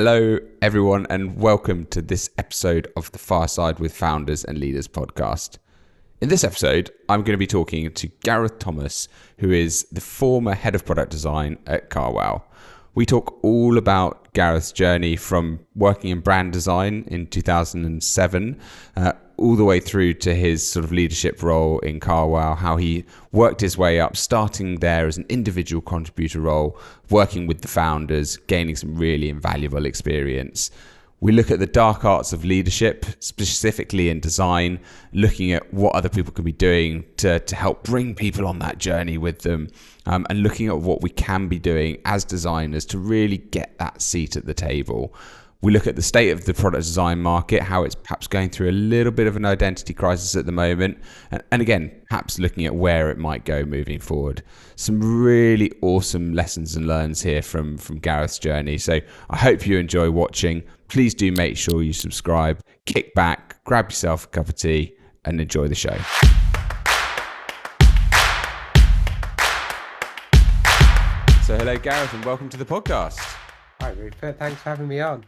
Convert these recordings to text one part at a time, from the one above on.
Hello, everyone, and welcome to this episode of the Fireside with Founders and Leaders podcast. In this episode, I'm going to be talking to Gareth Thomas, who is the former head of product design at Carwow. We talk all about Gareth's journey from working in brand design in 2007, all the way through to his sort of leadership role in Carwow, how he worked his way up, starting there as an individual contributor role, working with the founders, gaining some really invaluable experience. We look at the dark arts of leadership, specifically in design, looking at what other people can be doing to help bring people on that journey with them, and looking at what we can be doing as designers to really get that seat at the table. We look at the state of the product design market, how it's perhaps going through a little bit of an identity crisis at the moment, and again, perhaps looking at where it might go moving forward. Some really awesome lessons and learns here from Gareth's journey. So I hope you enjoy watching. Please do make sure you subscribe, kick back, grab yourself a cup of tea, and enjoy the show. So hello, Gareth, and welcome to the podcast. Hi, Rupert. Thanks for having me on.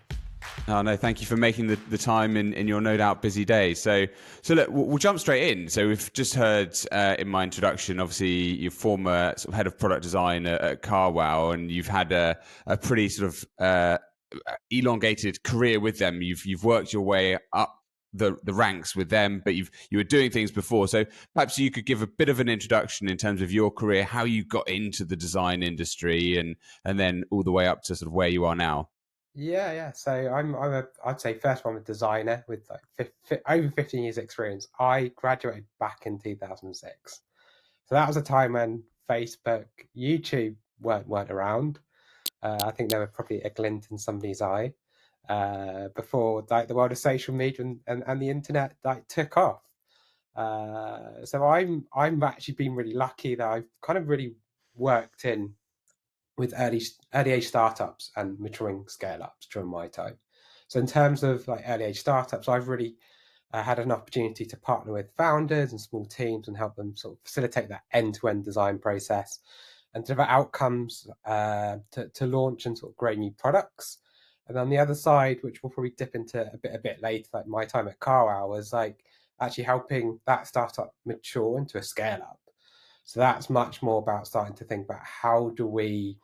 Oh, no, thank you for making the time in your no doubt busy day. So look, we'll jump straight in. So we've just heard in my introduction, obviously, you're former sort of head of product design at Carwow, and you've had a pretty sort of elongated career with them. You've worked your way up the ranks with them, but you were doing things before. So perhaps you could give a bit of an introduction in terms of your career, how you got into the design industry, and then all the way up to sort of where you are now. Yeah. So I'd say first one, a designer with like over 15 years experience. I graduated back in 2006. So that was a time when Facebook, YouTube weren't around. I think they were probably a glint in somebody's eye before like the world of social media and the internet like took off. So I'm actually been really lucky that I've kind of really worked in with early age startups and maturing scale ups during my time. So in terms of like early age startups, I've really had an opportunity to partner with founders and small teams and help them sort of facilitate that end-to-end design process and deliver outcomes to launch and sort of grow new products. And on the other side, which we'll probably dip into a bit later, like my time at Carwow was like actually helping that startup mature into a scale up. So that's much more about starting to think about how do we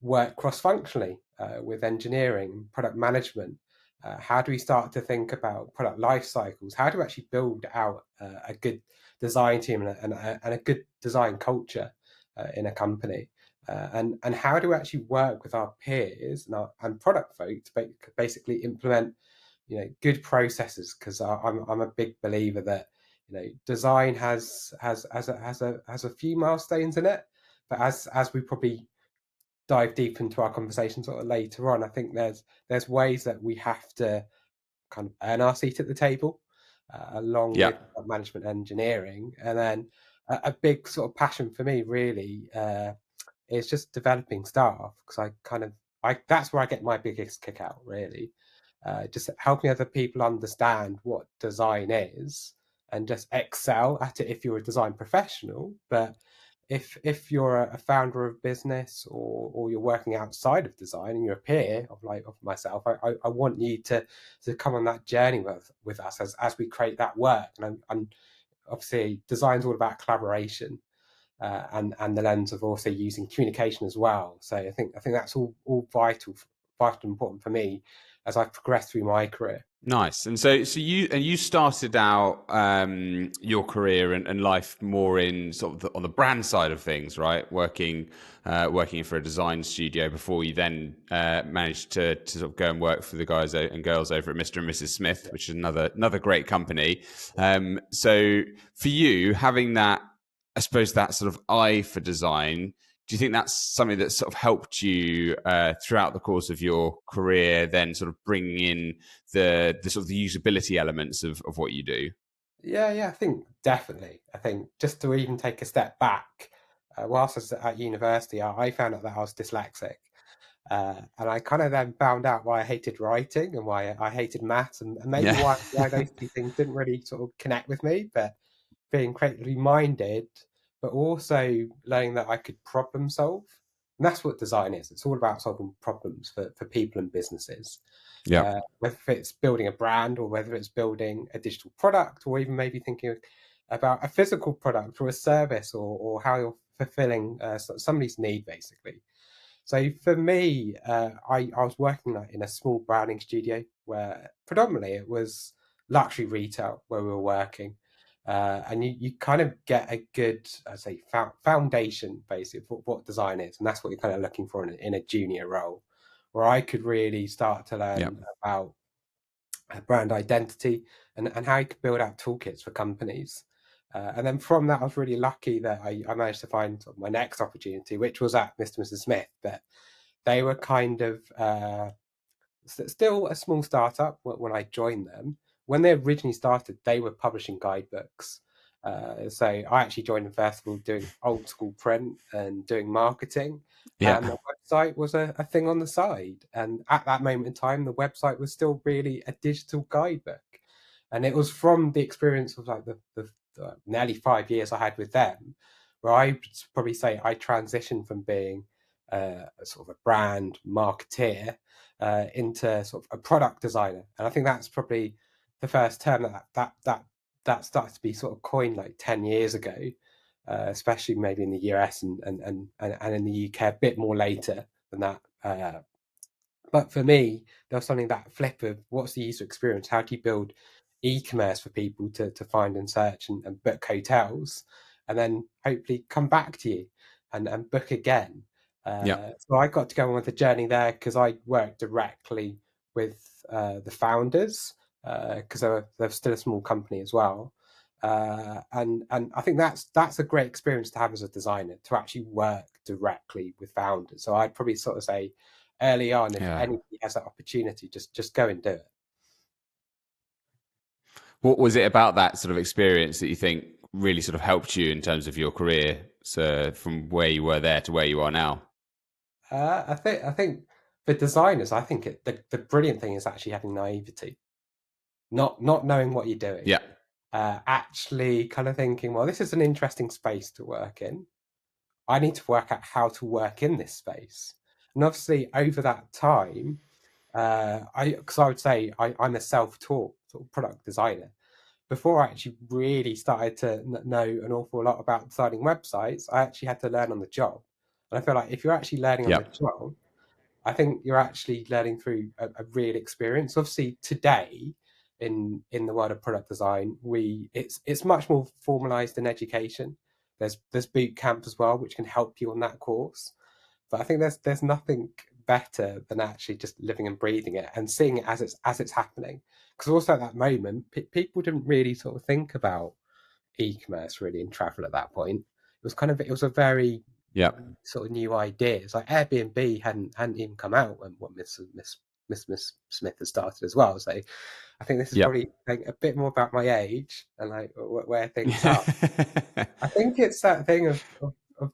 work cross-functionally with engineering, product management. How do we start to think about product life cycles? How do we actually build out a good design team and a good design culture in a company? And how do we actually work with our peers and product folk to basically implement good processes? Because I'm a big believer that design has a few milestones in it, but as we probably dive deep into our conversation sort of later on, I think there's ways that we have to kind of earn our seat at the table along with management engineering. And then a big sort of passion for me really is just developing staff, because that's where I get my biggest kick out really. Just helping other people understand what design is and just excel at it if you're a design professional. But if you're a founder of business or you're working outside of design and you're a peer of myself, I want you to come on that journey with us as we create that work. And obviously design's all about collaboration and the lens of also using communication as well. So I think that's all vital important for me as I've progressed through my career. Nice. And so you started out your career and life more in sort of on the brand side of things, right? Working for a design studio before you then managed to sort of go and work for the guys and girls over at Mr. and Mrs. Smith, which is another great company. So for you, having that, I suppose, that sort of eye for design, do you think that's something that sort of helped you throughout the course of your career, then sort of bringing in the sort of the usability elements of what you do? Yeah, I think definitely. I think just to even take a step back, whilst I was at university, I found out that I was dyslexic. And I kind of then found out why I hated writing and why I hated maths, and maybe why those two things didn't really sort of connect with me. But being creatively minded, but also learning that I could problem solve And that's what design is. It's all about solving problems for people and businesses. Yeah. Whether it's building a brand or whether it's building a digital product, or even maybe thinking about a physical product or a service, or how you're fulfilling somebody's need, basically. So for me, I was working in a small branding studio where predominantly it was luxury retail where we were working. And you kind of get a good, I'd say, foundation basically for what design is. And that's what you're kind of looking for in a junior role, where I could really start to Yeah. learn about brand identity and how you could build out toolkits for companies. And then from that, I was really lucky that I managed to find sort of my next opportunity, which was at Mr. and Mrs. Smith. But they were kind of still a small startup when I joined them. When they originally started, they were publishing guidebooks. So I actually joined them first of all doing old school print and doing marketing. Yeah. And the website was a thing on the side. And at that moment in time, the website was still really a digital guidebook. And it was from the experience of like the nearly 5 years I had with them, where I would probably say I transitioned from being a sort of a brand marketeer into sort of a product designer. And I think that's probably the first term that started to be sort of coined like 10 years ago, especially maybe in the US and in the UK a bit more later than that. But for me, there was something that flip of what's the user experience? How do you build e-commerce for people to find and search and book hotels, and then hopefully come back to you and book again? Yeah. So I got to go on with the journey there because I worked directly with the founders because they're still a small company as well. And I think that's a great experience to have as a designer, to actually work directly with founders. So I'd probably sort of say early on, if Yeah. anybody has that opportunity, just go and do it. What was it about that sort of experience that you think really sort of helped you in terms of your career, so from where you were there to where you are now? I think for designers, I think the brilliant thing is actually having naivety, not knowing what you're doing, Yeah. actually kind of thinking, well, this is an interesting space to work in. I need to work out how to work in this space. And obviously, over that time, because I would say I'm a self-taught sort of product designer. Before I actually really started to know an awful lot about designing websites, I actually had to learn on the job. And I feel like if you're actually learning on Yeah. the job, I think you're actually learning through a real experience. Obviously, today in the world of product design, it's much more formalized in education. There's boot camp as well, which can help you on that course. But I think there's nothing better than actually just living and breathing it and seeing it as it's happening. Because also at that moment, people didn't really sort of think about e-commerce really in travel at that point. It was a very Yeah. sort of new ideas. Like Airbnb hadn't even come out when what Miss Smith has started as well. So I think this is Yeah. probably like a bit more about my age and like where things are. Yeah. I think it's that thing of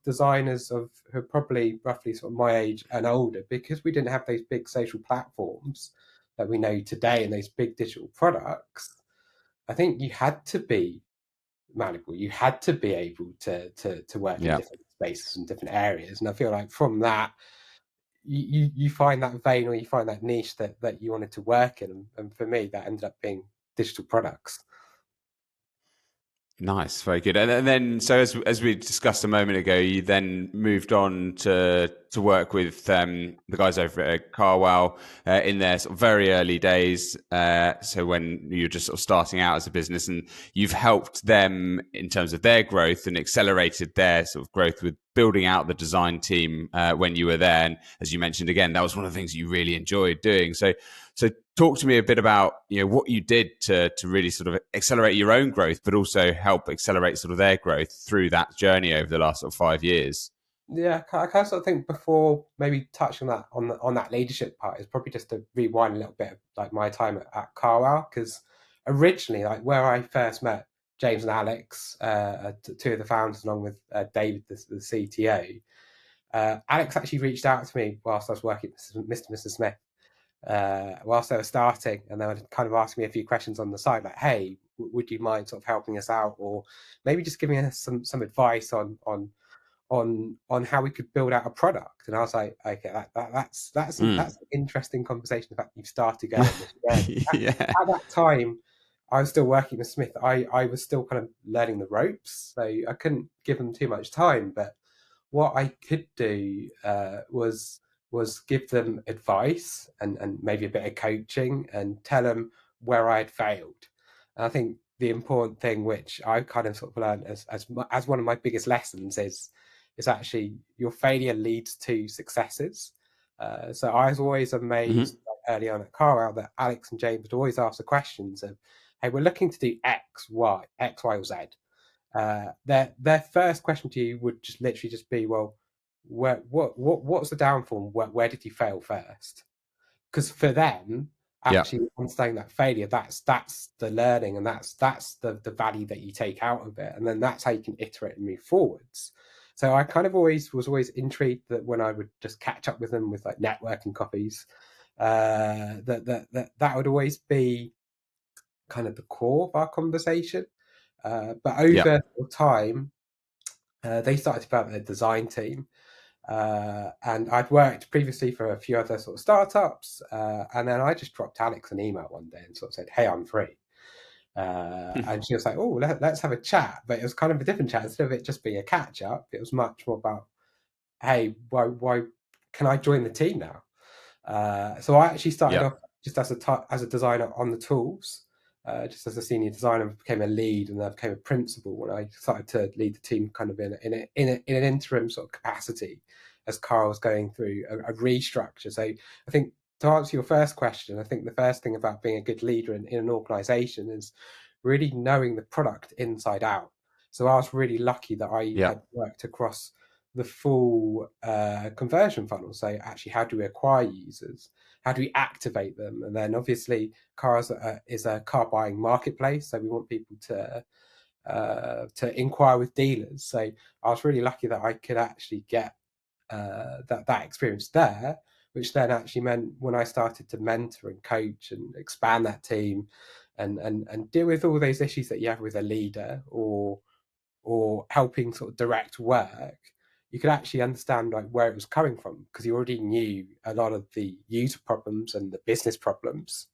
designers who are probably roughly sort of my age and older, because we didn't have those big social platforms that we know today and those big digital products. I think you had to be malleable. You had to be able to work in Yeah. different spaces and different areas. And I feel like from that, you find that vein or you find that niche that you wanted to work in. And for me, that ended up being digital products. Nice, very good. And then, so as we discussed a moment ago, you then moved on to work with the guys over at Carwow in their sort of very early days. So when you're just sort of starting out as a business, and you've helped them in terms of their growth and accelerated their sort of growth with building out the design team when you were there. And as you mentioned again, that was one of the things you really enjoyed doing. So talk to me a bit about what you did to really sort of accelerate your own growth, but also help accelerate sort of their growth through that journey over the last sort of 5 years. Yeah, I kind of sort of think before maybe touching that on that leadership part is probably just to rewind a little bit of like my time at Carwow, because originally like where I first met James and Alex, two of the founders, along with David, the CTO. Alex actually reached out to me whilst I was working at Mr. and Mrs. Smith, whilst they were starting, and they were kind of asking me a few questions on the side, like, "Hey, would you mind sort of helping us out, or maybe just giving us some advice on on how we could build out a product. And I was like, okay, that's an interesting conversation. The fact you've started going on this journey. Yeah. At that time, I was still working with Smith. I was still kind of learning the ropes, so I couldn't give them too much time. But what I could do was give them advice and maybe a bit of coaching and tell them where I had failed. And I think the important thing, which I kind of sort of learned as one of my biggest lessons, is actually your failure leads to successes. So I was always amazed early on at Carwow that Alex and James would always ask the questions of, "Hey, we're looking to do X, Y, or Z." Their first question to you would just literally just be, "Well, what's the downfall? Where did you fail first?" Because for them, Yeah. actually understanding that failure, that's the learning, and that's the value that you take out of it, and then that's how you can iterate and move forwards. So I kind of was always intrigued that when I would just catch up with them with like networking coffees, that would always be kind of the core of our conversation. But over time, they started to develop their design team. And I'd worked previously for a few other sort of startups. And then I just dropped Alex an email one day and sort of said, "Hey, I'm free." And she was like, "Oh, let's have a chat." But it was kind of a different chat. Instead of it just being a catch up, it was much more about, "Hey, why can I join the team now?" So I actually started Yeah. off just as a designer on the tools, just as a senior designer, became a lead, and then I became a principal when I started to lead the team, kind of in an interim sort of capacity, as Carl was going through a restructure. So I think, to answer your first question, I think the first thing about being a good leader in an organisation is really knowing the product inside out. So I was really lucky that I Yeah. had worked across the full conversion funnel. So actually, how do we acquire users? How do we activate them? And then obviously, cars is a car buying marketplace, so we want people to inquire with dealers. So I was really lucky that I could actually get that experience there, which then actually meant when I started to mentor and coach and expand that team, and deal with all those issues that you have with a leader, or helping sort of direct work, you could actually understand like where it was coming from, because you already knew a lot of the user problems and the business problems.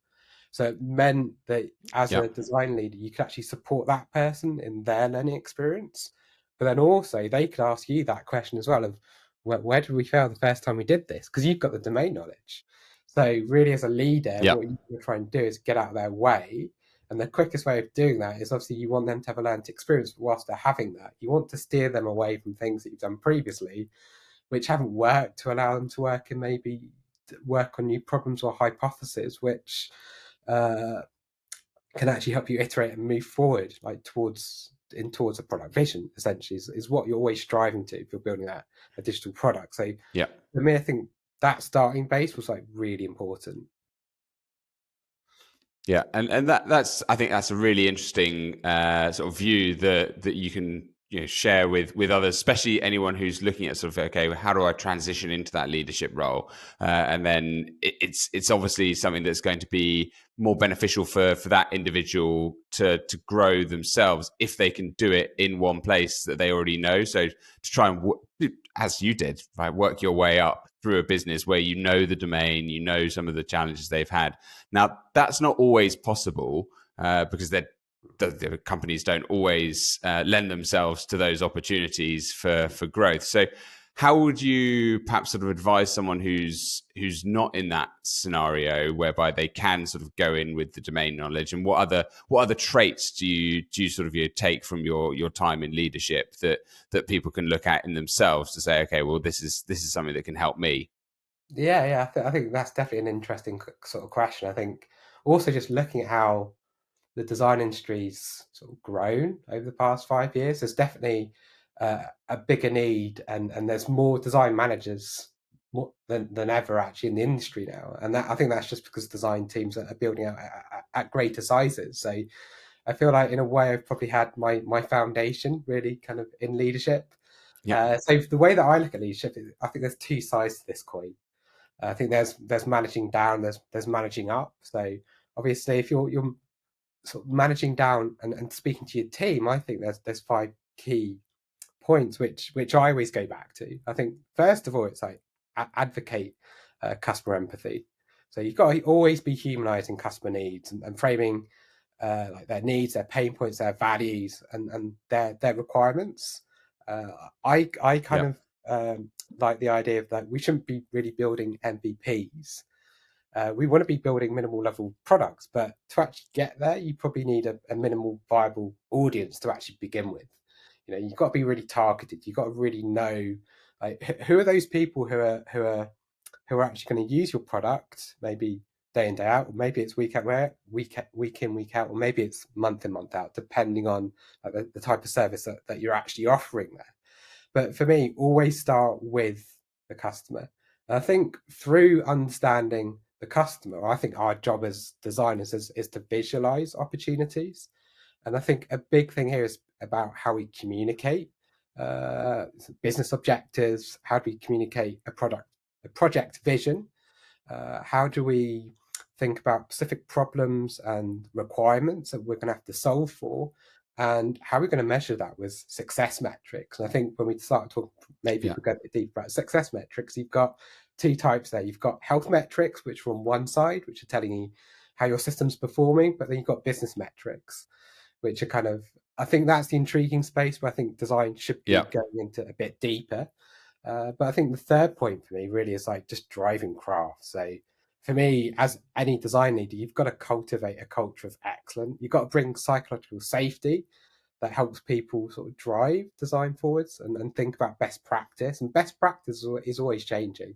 So it meant that as Yeah. a design leader, you could actually support that person in their learning experience. But then also they could ask you that question as well of, where did we fail the first time we did this? Because you've got the domain knowledge. So really, as a leader, Yeah. what you're trying to do is get out of their way. And the quickest way of doing that is obviously you want them to have a learned experience. But whilst they're having that, you want to steer them away from things that you've done previously, which haven't worked, to allow them to work and maybe work on new problems or hypotheses, which uh, can actually help you iterate and move forward, like towards a product vision. Essentially, is what you're always striving to if you're building a digital product. So Yeah. for me, I think that starting base was like really important. Yeah, and that's I think that's a really interesting sort of view that you can share with others, especially anyone who's looking at sort of, okay, well, how do I transition into that leadership role? And then it's obviously something that's going to be more beneficial for that individual to grow themselves if they can do it in one place that they already know. So to try and as you did, right, work your way up through a business where you know the domain, you know some of the challenges they've had. Now, that's not always possible because the companies don't always lend themselves to those opportunities for growth. So, how would you perhaps sort of advise someone who's not in that scenario whereby they can sort of go in with the domain knowledge, and what other traits do you sort of take from your time in leadership that people can look at in themselves to say, okay, well, this is something that can help me? Yeah. I think that's definitely an interesting sort of question. I think also just looking at how the design industry's sort of grown over the past 5 years, there's definitely a bigger need, and there's more design managers more than ever actually in the industry now. And that, I think that's just because design teams are building out at greater sizes. So I feel like in a way I've probably had my foundation really kind of in leadership. Yeah. So the way that I look at leadership is, I think there's two sides to this coin. I think there's managing down, there's managing up. So obviously, if you're sort of managing down and speaking to your team, I think there's five key points which I always go back to. I think first of all, it's like advocate customer empathy. So you've got to always be humanizing customer needs and framing like their needs, their pain points, their values, and their requirements. I kind of like the idea of that we shouldn't be really building MVPs. We want to be building minimal level products, but to actually get there, you probably need a minimal viable audience to actually begin with. You know, you've got to be really targeted. You've got to really know, like, who are those people who are actually going to use your product, maybe day in day out, or maybe it's week in week out, or maybe it's month in month out, depending on like, the type of service that you're actually offering there. But for me, always start with the customer. And I think through understanding the customer, I think our job as designers is to visualize opportunities. And I think a big thing here is about how we communicate business objectives. How do we communicate a project vision? How do we think about specific problems and requirements that we're going to have to solve for? And how are we going to measure that with success metrics? And I think when we start talking, maybe if we go a bit deeper about success metrics, you've got two types there. You've got health metrics, which are on one side, which are telling you how your system's performing, but then you've got business metrics, which are kind of, I think that's the intriguing space where I think design should be going into a bit deeper. But I think the third point for me really is like just driving craft. So for me, as any design leader, you've got to cultivate a culture of excellence. You've got to bring psychological safety that helps people sort of drive design forwards and think about best practice. And best practice is always changing.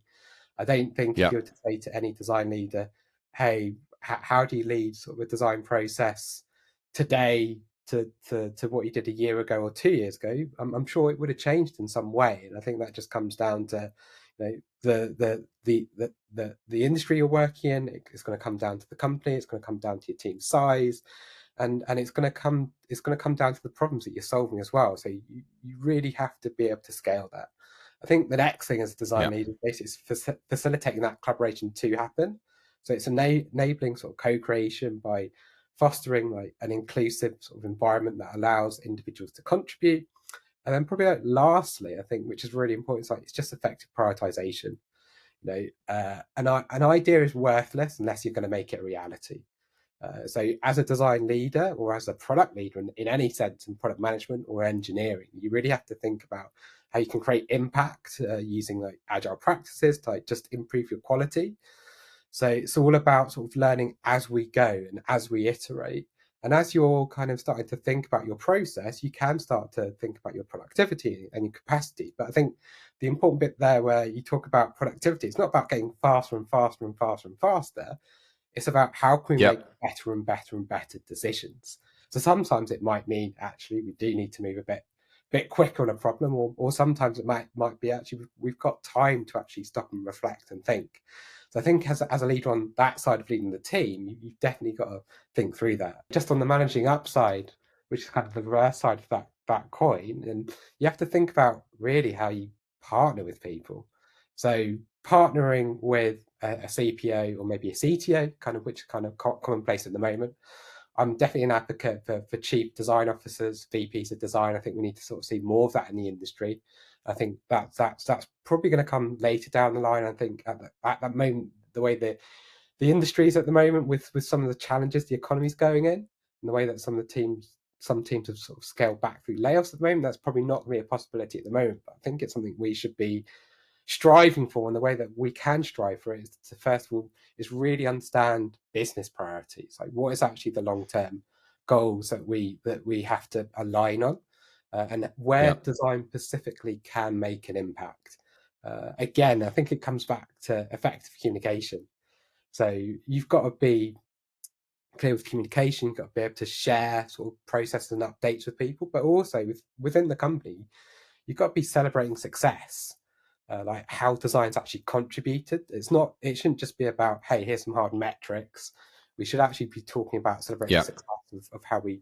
I don't think if you were to say to any design leader, hey, how do you lead sort of a design process today to what you did a year ago or 2 years ago, I'm sure it would have changed in some way. And I think that just comes down to, you know, the industry you're working in. It's going to come down to the company. It's going to come down to your team size, and it's going to come down to the problems that you're solving as well. So you really have to be able to scale that. I think the next thing as a design leader basically is facilitating that collaboration to happen. So it's enabling sort of co-creation by fostering like an inclusive sort of environment that allows individuals to contribute. And then probably like, lastly, I think, which is really important, it's just effective prioritization. You know, an idea is worthless unless you're going to make it a reality. So as a design leader or as a product leader in any sense in product management or engineering, you really have to think about how you can create impact using like agile practices to like, just improve your quality. So it's all about sort of learning as we go and as we iterate. And as you're kind of starting to think about your process, you can start to think about your productivity and your capacity. But I think the important bit there where you talk about productivity, it's not about getting faster and faster and faster and faster. It's about how can we make better and better and better decisions. So sometimes it might mean actually we do need to move a bit quicker on a problem, or sometimes it might be actually we've got time to actually stop and reflect and think. So I think as a leader on that side of leading the team, you've definitely got to think through that. Just on the managing upside, which is kind of the reverse side of that coin, and you have to think about really how you partner with people. So partnering with a CPO or maybe a CTO, kind of which kind of commonplace at the moment. I'm definitely an advocate for chief design officers, VPs of design. I think we need to sort of see more of that in the industry. I think that's probably going to come later down the line. I think at that moment, the way the industry is at the moment with some of the challenges the economy's going in, and the way that some teams have sort of scaled back through layoffs at the moment, that's probably not going to be a possibility at the moment. But I think it's something we should be striving for, and the way that we can strive for it is to first of all is really understand business priorities, like what is actually the long-term goals that we have to align on, and where design specifically can make an impact. Again, I think it comes back to effective communication. So you've got to be clear with communication. You've got to be able to share sort of processes and updates with people, but also within the company, you've got to be celebrating success. Like how design's actually contributed. It shouldn't just be about, hey, here's some hard metrics. We should actually be talking about celebrating success of how we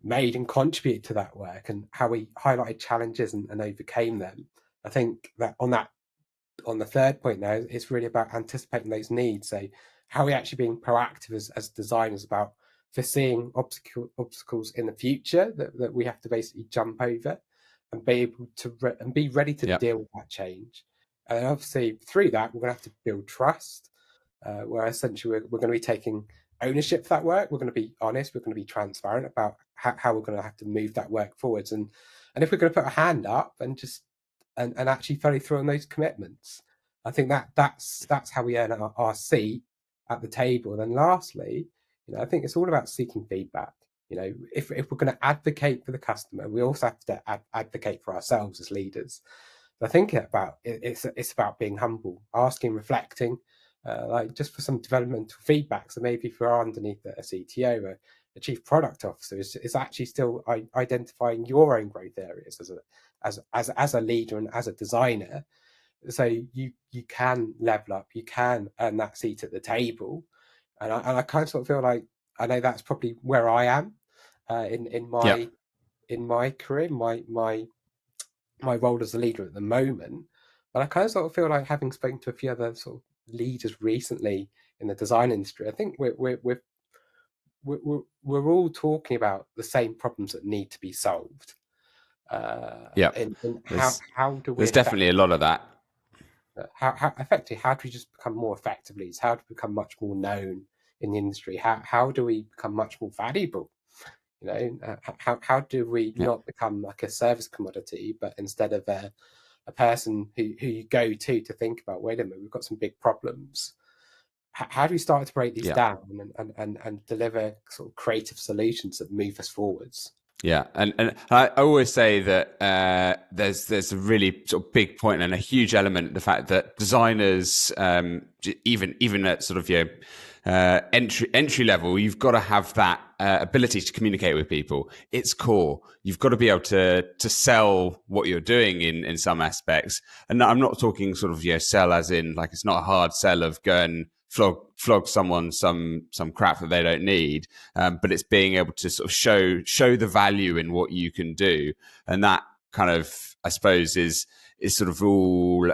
made and contributed to that work and how we highlighted challenges and overcame them. I think that on the third point now, it's really about anticipating those needs. So how are we actually being proactive as designers about foreseeing obstacles in the future that we have to basically jump over, and be able to and be ready to Yeah. deal with that change. And obviously, through that, we're going to have to build trust, where essentially we're going to be taking ownership for that work. We're going to be honest. We're going to be transparent about how we're going to have to move that work forwards. And if we're going to put a hand up and just and actually follow through on those commitments, I think that's how we earn our seat at the table. And then lastly, I think it's all about seeking feedback. If we're going to advocate for the customer, we also have to advocate for ourselves as leaders. I think it's about being humble, asking, reflecting, like just for some developmental feedback. So maybe if we're underneath a CTO, a chief product officer, is actually still identifying your own growth areas as a leader and as a designer. So you can level up, you can earn that seat at the table, and I kind of sort of feel like I know that's probably where I am in my career, my role as a leader at the moment. But I kind of sort of feel like, having spoken to a few other sort of leaders recently in the design industry, I think we're all talking about the same problems that need to be solved. Yeah. In There's how do we there's definitely a lot of that. how effectively, how do we just become more effective leads? How do we become much more known in the industry? How do we become much more valuable? How do we Yeah. not become like a service commodity, but instead of a person who you go to think about, wait a minute, we've got some big problems. How do we start to break these Yeah. down and deliver sort of creative solutions that move us forwards? Yeah, and I always say that there's a really sort of big point and a huge element, the fact that designers, even at sort of entry level, you've got to have that ability to communicate with people. It's core. You've got to be able to sell what you're doing in some aspects. And I'm not talking sort of sell as in like it's not a hard sell of go and flog someone some crap that they don't need, but it's being able to sort of show the value in what you can do, and that kind of, I suppose, is sort of all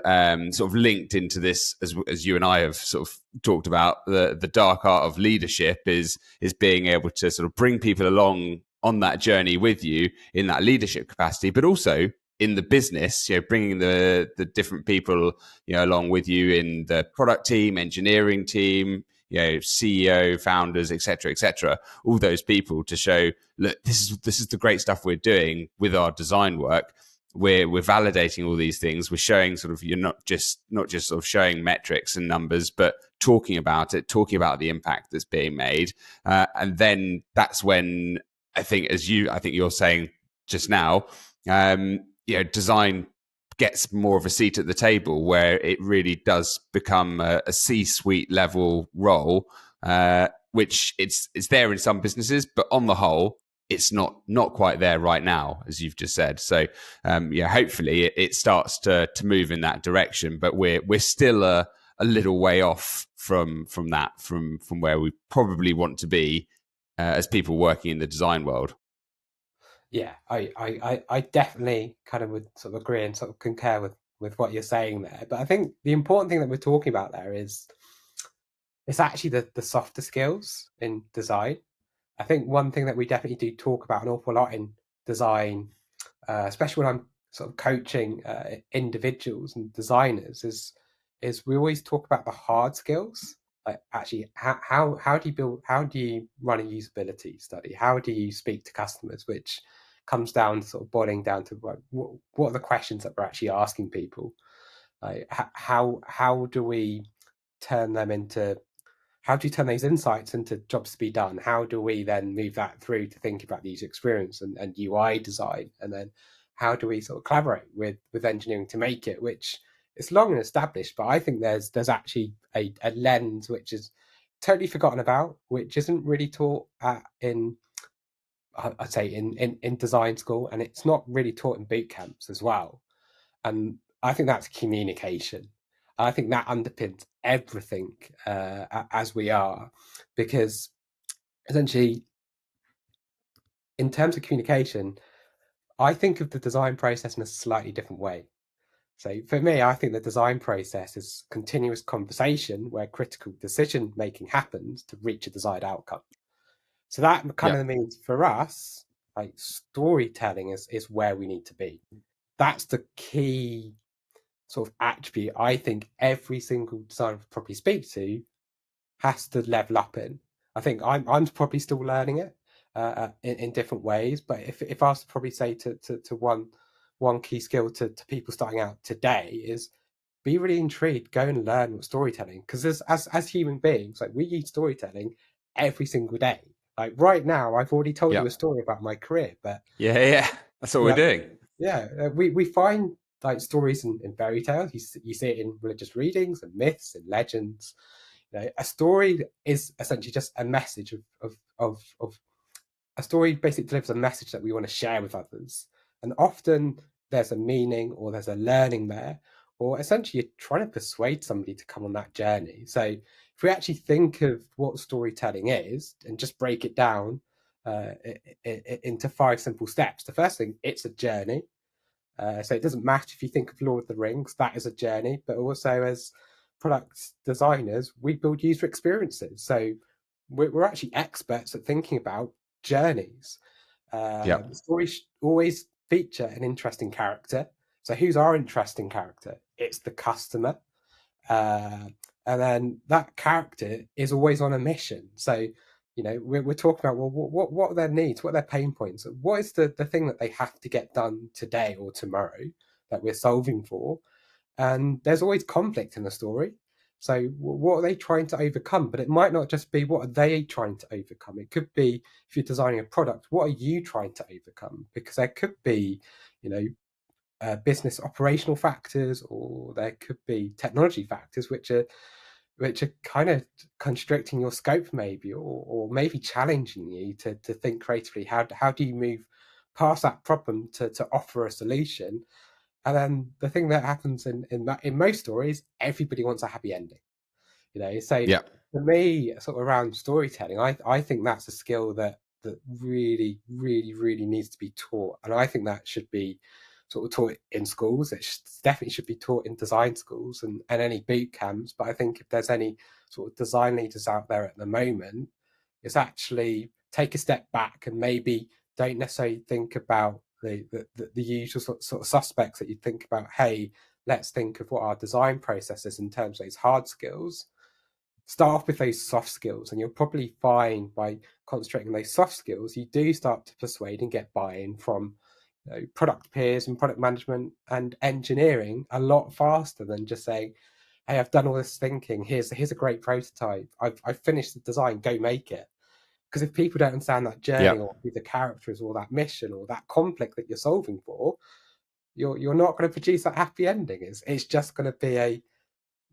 sort of linked into this, as you and I have sort of talked about. The dark art of leadership is being able to sort of bring people along on that journey with you in that leadership capacity, but also in the business, bringing the different people, along with you in the product team, engineering team, CEO, founders, etc., all those people to show, look, this is the great stuff we're doing with our design work. We're validating all these things. We're showing sort of, you're not just sort of showing metrics and numbers, but talking about it, talking about the impact that's being made, and then that's when I think you're saying just now, design gets more of a seat at the table, where it really does become a C-suite level role, which it's there in some businesses, but on the whole, it's not quite there right now, as you've just said. So hopefully it starts to move in that direction, but we're still a little way off from that, from where we probably want to be as people working in the design world. Yeah, I definitely kind of would sort of agree and sort of concur with what you're saying there. But I think the important thing that we're talking about there is it's actually the softer skills in design. I think one thing that we definitely do talk about an awful lot in design, especially when I'm sort of coaching individuals and designers, is we always talk about the hard skills. Like, actually, how do you build? How do you run a usability study? How do you speak to customers? Which comes down to sort of boiling down to what are the questions that we're actually asking people? Like, how do we turn them into how do you turn those insights into jobs to be done? How do we then move that through to think about the user experience and UI design? And then how do we sort of collaborate with engineering to make it, which is long and established, but I think there's actually a lens which is totally forgotten about, which isn't really taught in I'd say in design school, and it's not really taught in boot camps as well. And I think that's communication. I think that underpins everything as we are, because essentially, in terms of communication, I think of the design process in a slightly different way. So for me, I think the design process is continuous conversation where critical decision making happens to reach a desired outcome. So that kind Yeah. of means for us, like, storytelling is where we need to be. that's the key sort of attribute I think every single designer I probably speak to has to level up in. I think I'm probably still learning it in different ways, but if I was to probably say to one key skill to people starting out today is be really intrigued, go and learn what storytelling, because as human beings, like we use storytelling every single day. Like right now, I've already told you a Yep. story about my career, but Yeah, yeah. That's what we're yeah, doing. yeah, we find like stories in fairy tales. You see it in religious readings and myths and legends. You know, a story is essentially just a message of a story basically delivers a message that we want to share with others. And often there's a meaning or there's a learning there, or essentially you're trying to persuade somebody to come on that journey. So if we actually think of what storytelling is and just break it down into 5 simple steps, the first thing, it's a journey. So it doesn't matter if you think of Lord of the Rings, that is a journey, but also as product designers, we build user experiences. So we're actually experts at thinking about journeys. The Yep. stories always feature an interesting character. So who's our interesting character? It's the customer. Uh, and then that character is always on a mission. So, you know, we're talking about, well, what are their needs? What are their pain points? What is the thing that they have to get done today or tomorrow that we're solving for? And there's always conflict in the story. So what are they trying to overcome? But it might not just be what are they trying to overcome. It could be if you're designing a product, what are you trying to overcome? Because there could be, you know, business operational factors, or there could be technology factors which are kind of constricting your scope, maybe, or maybe challenging you to think creatively. How do you move past that problem to offer a solution? And then the thing that happens in most stories, everybody wants a happy ending. You know, so Yep. for me, sort of around storytelling, I think that's a skill that really, really, really needs to be taught, and I think that should be sort of taught in schools. Definitely should be taught in design schools and any boot camps. But I think if there's any sort of design leaders out there at the moment, it's actually take a step back and maybe don't necessarily think about the usual sort of suspects that you think about. Hey, let's think of what our design process is in terms of those hard skills. Start off with those soft skills, and you'll probably find by concentrating on those soft skills, you do start to persuade and get buy-in from, you know, product peers and product management and engineering a lot faster than just saying, "Hey, I've done all this thinking. Here's a great prototype. I've finished the design. Go make it." Because if people don't understand that journey Yep. or who the character is or that mission or that conflict that you're solving for, you're not going to produce that happy ending. It's just going to be a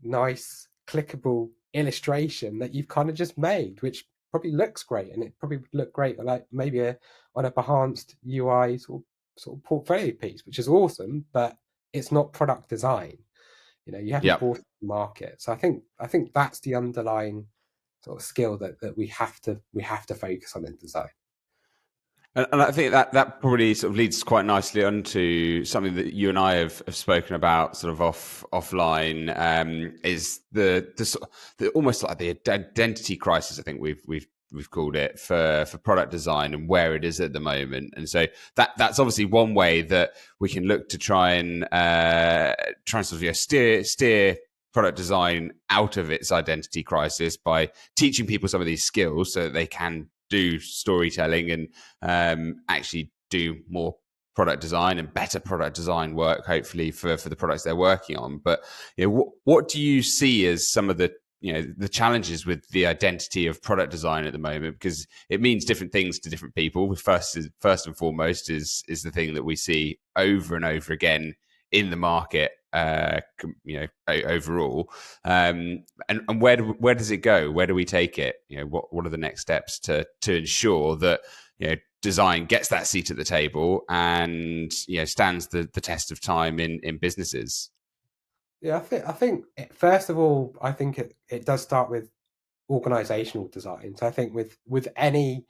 nice clickable illustration that you've kind of just made, which probably looks great, and it probably would look great like maybe on a enhanced UI sort of portfolio piece, which is awesome, but it's not product design. You know, you haven't Yep. bought the market. So I think that's the underlying sort of skill that we have to focus on in design. And I think that probably sort of leads quite nicely onto something that you and I have spoken about sort of offline, is the almost like the identity crisis. I think we've called it for product design and where it is at the moment. And so that's obviously one way that we can look to try and sort of steer product design out of its identity crisis by teaching people some of these skills so that they can do storytelling and actually do more product design and better product design work, hopefully for the products they're working on. But you know, what do you see as some of the the challenges with the identity of product design at the moment? Because it means different things to different people. First and foremost is the thing that we see over and over again in the market, overall. And where does it go? Where do we take it? What are the next steps to ensure that design gets that seat at the table and stands the test of time in businesses? Yeah, I think first of all, I think it does start with organizational design. So I think with any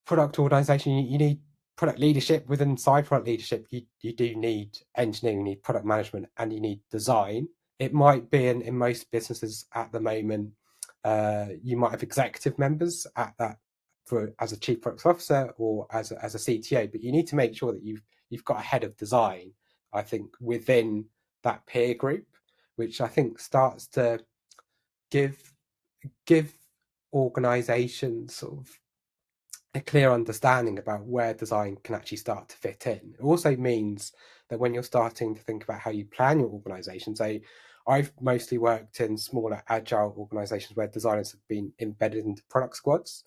product organization, you need product leadership. Within side product leadership, you do need engineering, you need product management, and you need design. It might be in most businesses at the moment, you might have executive members at that for as a chief product officer or as a CTO, but you need to make sure that you've got a head of design, I think, within that peer group, which I think starts to give organizations sort of a clear understanding about where design can actually start to fit in. It also means that when you're starting to think about how you plan your organization, so I've mostly worked in smaller agile organizations where designers have been embedded into product squads.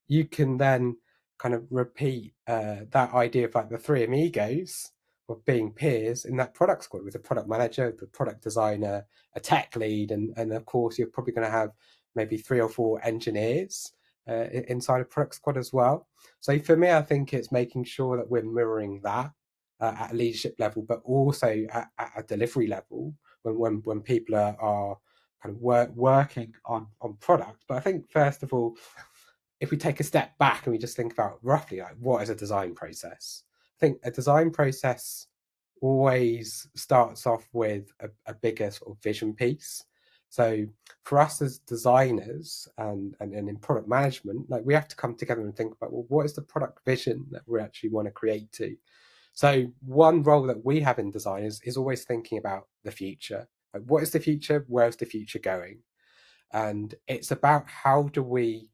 You can then kind of repeat that idea of like the three amigos of being peers in that product squad with a product manager, the product designer, a tech lead, and of course you're probably going to have maybe 3 or 4 engineers inside a product squad as well. So for me, I think it's making sure that we're mirroring that at a leadership level, but also at a delivery level when people are kind of working on product. But I think first of all, if we take a step back and we just think about roughly like what is a design process, I think a design process always starts off with a bigger sort of vision piece. So for us as designers and in product management, like we have to come together and think about, well, what is the product vision that we actually want to create to? So one role that we have in design is always thinking about the future. Like, what is the future? Where's the future going? And it's about how do we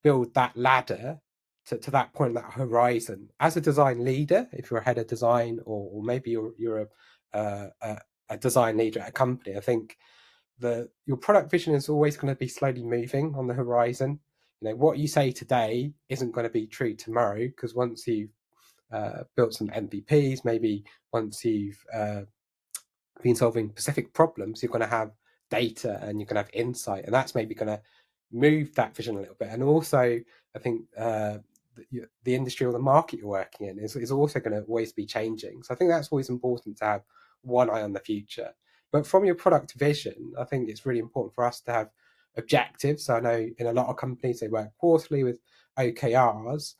build that ladder to that point, that horizon. As a design leader, if you're a head of design, or maybe you're a design leader at a company, I think your product vision is always going to be slowly moving on the horizon. You know, what you say today isn't going to be true tomorrow, because once you've built some MVPs, maybe once you've been solving specific problems, you're going to have data and you're going to have insight, and that's maybe going to move that vision a little bit. And also, I think the industry or the market you're working in is also going to always be changing. So I think that's always important to have one eye on the future. But from your product vision, I think it's really important for us to have objectives. So I know in a lot of companies they work quarterly with OKRs.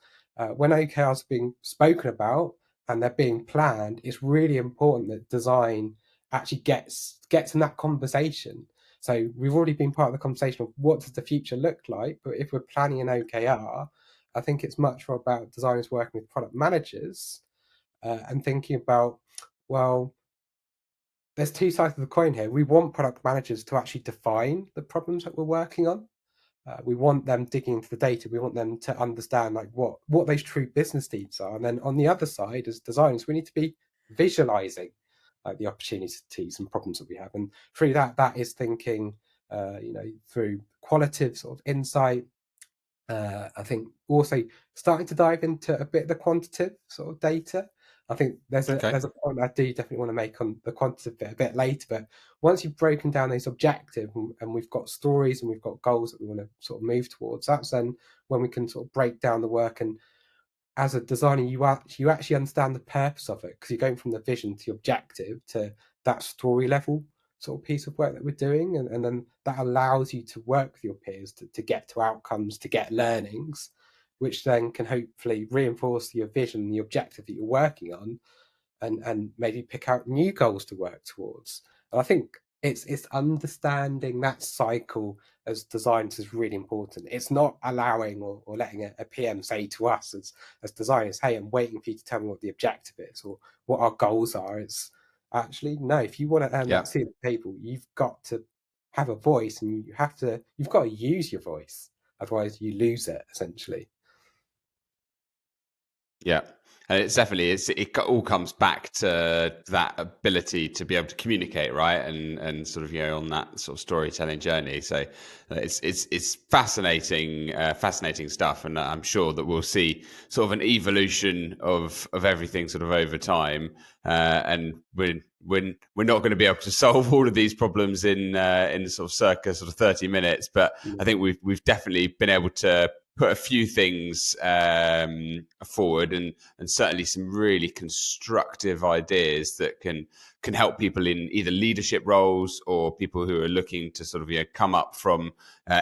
When OKRs are being spoken about and they're being planned, it's really important that design actually gets in that conversation. So we've already been part of the conversation of what does the future look like, but if we're planning an OKR, I think it's much more about designers working with product managers and thinking about, well, there's two sides of the coin here. We want product managers to actually define the problems that we're working on. We want them digging into the data. We want them to understand like what those true business needs are. And then on the other side, as designers, we need to be visualizing the opportunities and problems that we have. And through that is thinking, through qualitative sort of insight. I think also starting to dive into a bit of the quantitative sort of data. I think there's a point I do definitely want to make on the quantitative bit a bit later, but once you've broken down those objectives and we've got stories and we've got goals that we want to sort of move towards, that's then when we can sort of break down the work. And as a designer, you actually understand the purpose of it, because you're going from the vision to the objective to that story level sort of piece of work that we're doing, and then that allows you to work with your peers to get to outcomes, to get learnings, which then can hopefully reinforce your vision, the objective that you're working on, and maybe pick out new goals to work towards. And I think it's understanding that cycle as designers is really important. It's not allowing or letting a PM say to us as designers, hey, I'm waiting for you to tell me what the objective is or what our goals are. It's actually, no, if you want to earn that seat at the table, you've got to have a voice, and you've got to use your voice. Otherwise you lose it, essentially. Yeah. And it's definitely, it all comes back to that ability to be able to communicate, right? And sort of, on that sort of storytelling journey. So it's fascinating, fascinating stuff. And I'm sure that we'll see sort of an evolution of everything sort of over time. And we're not going to be able to solve all of these problems in sort of circa sort of 30 minutes. But I think we've definitely been able to put a few things forward, and certainly some really constructive ideas that can help people in either leadership roles or people who are looking to sort of come up from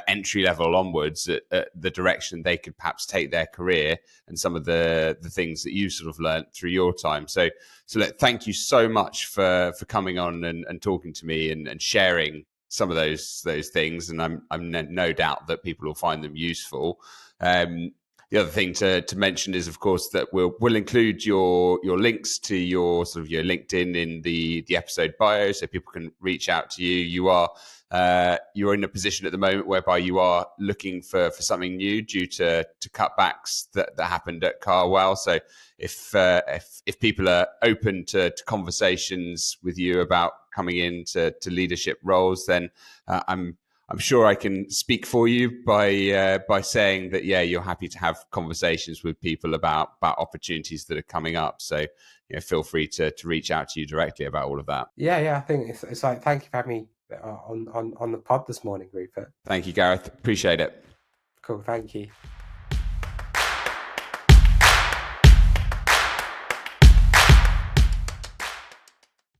entry level onwards at the direction they could perhaps take their career, and some of the things that you sort of learned through your time. So look, thank you so much for coming on and talking to me and sharing some of those things, and I'm no doubt that people will find them useful. The other thing to mention is, of course, that we'll include your links to your sort of your LinkedIn in the episode bio, so people can reach out to you. You're in a position at the moment whereby you are looking for something new due to cutbacks that happened at Carwow. So if people are open to conversations with you about coming into leadership roles, then I'm sure I can speak for you by saying that you're happy to have conversations with people about opportunities that are coming up. So feel free to reach out to you directly about all of that. Yeah. I think it's like, thank you for having me on the pod this morning, Rupert. Thank you, Gareth. Appreciate it. Cool. Thank you.